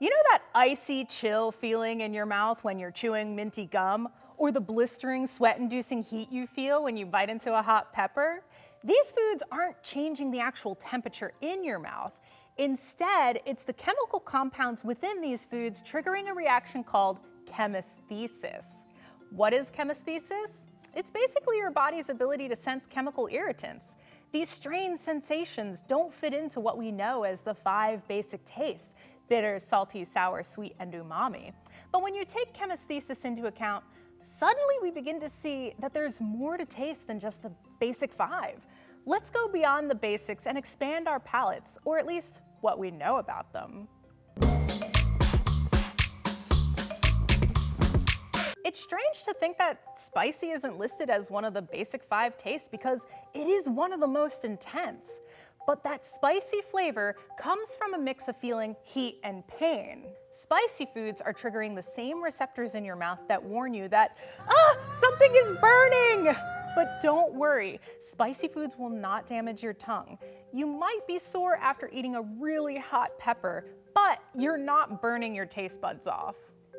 You know that icy chill feeling in your mouth when you're chewing minty gum? Or the blistering, sweat-inducing heat you feel when you bite into a hot pepper? These foods aren't changing the actual temperature in your mouth. Instead, it's the chemical compounds within these foods triggering a reaction called chemesthesis. What is chemesthesis? It's basically your body's ability to sense chemical irritants. These strange sensations don't fit into what we know as the 5 basic tastes: bitter, salty, sour, sweet, and umami. But when you take chemesthesis into account, suddenly we begin to see that there's more to taste than just the basic 5. Let's go beyond the basics and expand our palates, or at least what we know about them. It's strange to think that spicy isn't listed as one of the basic 5 tastes because it is one of the most intense. But that spicy flavor comes from a mix of feeling heat and pain. Spicy foods are triggering the same receptors in your mouth that warn you that, something is burning! But don't worry, spicy foods will not damage your tongue. You might be sore after eating a really hot pepper, but you're not burning your taste buds off.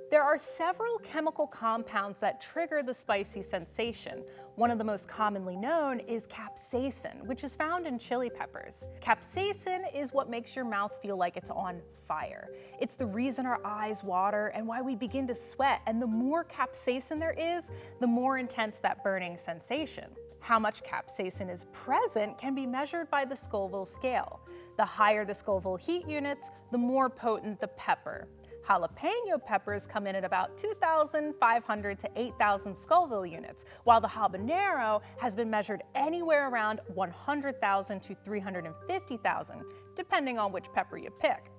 There are several chemical compounds that trigger the spicy sensation. One of the most commonly known is capsaicin, which is found in chili peppers. Capsaicin is what makes your mouth feel like it's on fire. It's the reason our eyes water and why we begin to sweat, and the more capsaicin there is, the more intense that burning sensation. How much capsaicin is present can be measured by the Scoville scale. The higher the Scoville heat units, the more potent the pepper. Jalapeno peppers come in at about 2,500 to 8,000 Scoville units, while the habanero has been measured anywhere around 100,000 to 350,000, depending on which pepper you pick.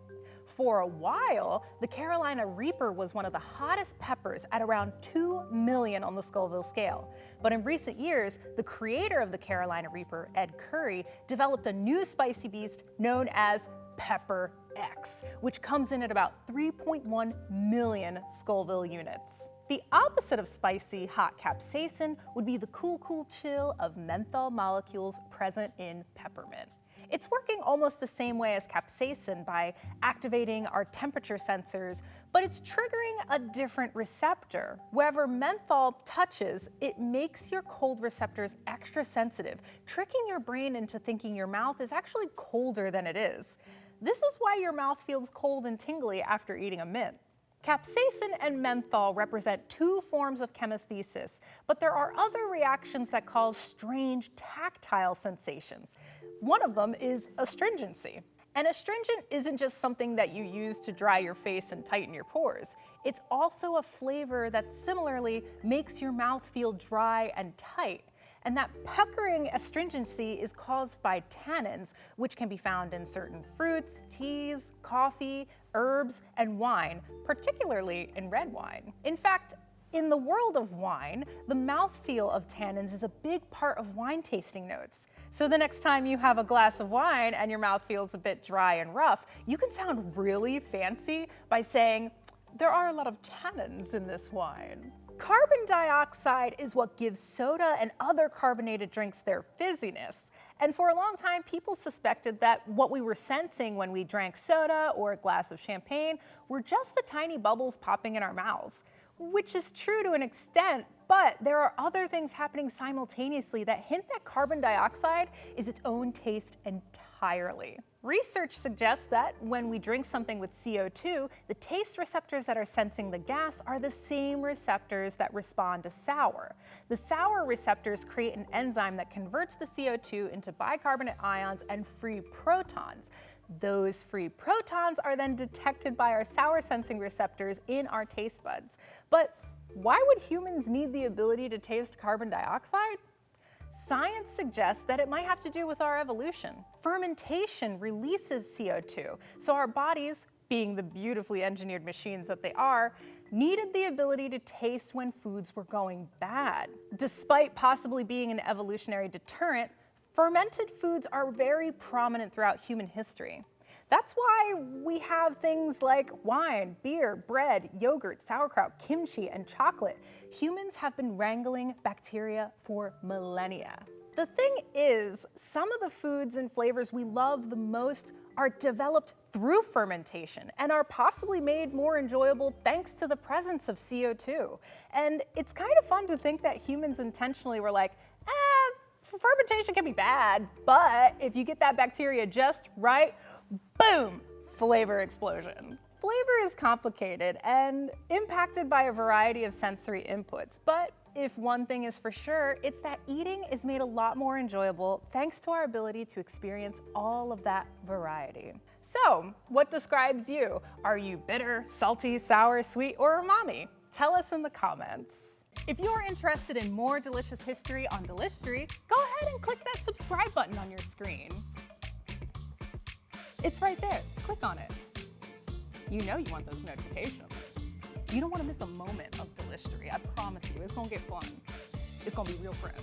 For a while, the Carolina Reaper was one of the hottest peppers at around 2 million on the Scoville scale. But in recent years, the creator of the Carolina Reaper, Ed Curry, developed a new spicy beast known as Pepper X, which comes in at about 3.1 million Scoville units. The opposite of spicy, hot capsaicin would be the cool chill of menthol molecules present in peppermint. It's working almost the same way as capsaicin by activating our temperature sensors, but it's triggering a different receptor. Wherever menthol touches, it makes your cold receptors extra sensitive, tricking your brain into thinking your mouth is actually colder than it is. This is why your mouth feels cold and tingly after eating a mint. Capsaicin and menthol represent 2 forms of chemesthesis, but there are other reactions that cause strange tactile sensations. One of them is astringency. And astringent isn't just something that you use to dry your face and tighten your pores. It's also a flavor that similarly makes your mouth feel dry and tight. And that puckering astringency is caused by tannins, which can be found in certain fruits, teas, coffee, herbs, and wine, particularly in red wine. In fact, in the world of wine, the mouthfeel of tannins is a big part of wine tasting notes. So the next time you have a glass of wine and your mouth feels a bit dry and rough, you can sound really fancy by saying, "There are a lot of tannins in this wine." Carbon dioxide is what gives soda and other carbonated drinks their fizziness. And for a long time, people suspected that what we were sensing when we drank soda or a glass of champagne were just the tiny bubbles popping in our mouths, which is true to an extent, but there are other things happening simultaneously that hint that carbon dioxide is its own taste entirely. Research suggests that when we drink something with CO2, the taste receptors that are sensing the gas are the same receptors that respond to sour. The sour receptors create an enzyme that converts the CO2 into bicarbonate ions and free protons. Those free protons are then detected by our sour sensing receptors in our taste buds. But why would humans need the ability to taste carbon dioxide? Science suggests that it might have to do with our evolution. Fermentation releases CO2, so our bodies, being the beautifully engineered machines that they are, needed the ability to taste when foods were going bad. Despite possibly being an evolutionary deterrent, fermented foods are very prominent throughout human history. That's why we have things like wine, beer, bread, yogurt, sauerkraut, kimchi, and chocolate. Humans have been wrangling bacteria for millennia. The thing is, some of the foods and flavors we love the most are developed through fermentation and are possibly made more enjoyable thanks to the presence of CO2. And it's kind of fun to think that humans intentionally were like, fermentation can be bad, but if you get that bacteria just right, boom, flavor explosion. Flavor is complicated and impacted by a variety of sensory inputs, but if one thing is for sure, it's that eating is made a lot more enjoyable thanks to our ability to experience all of that variety. So, what describes you? Are you bitter, salty, sour, sweet, or umami? Tell us in the comments. If you're interested in more delicious history on Delishtory, go ahead and click that subscribe button on your screen. It's right there. Click on it. You know you want those notifications. You don't want to miss a moment of Delishtory. I promise you, it's gonna get fun. It's gonna be real fresh.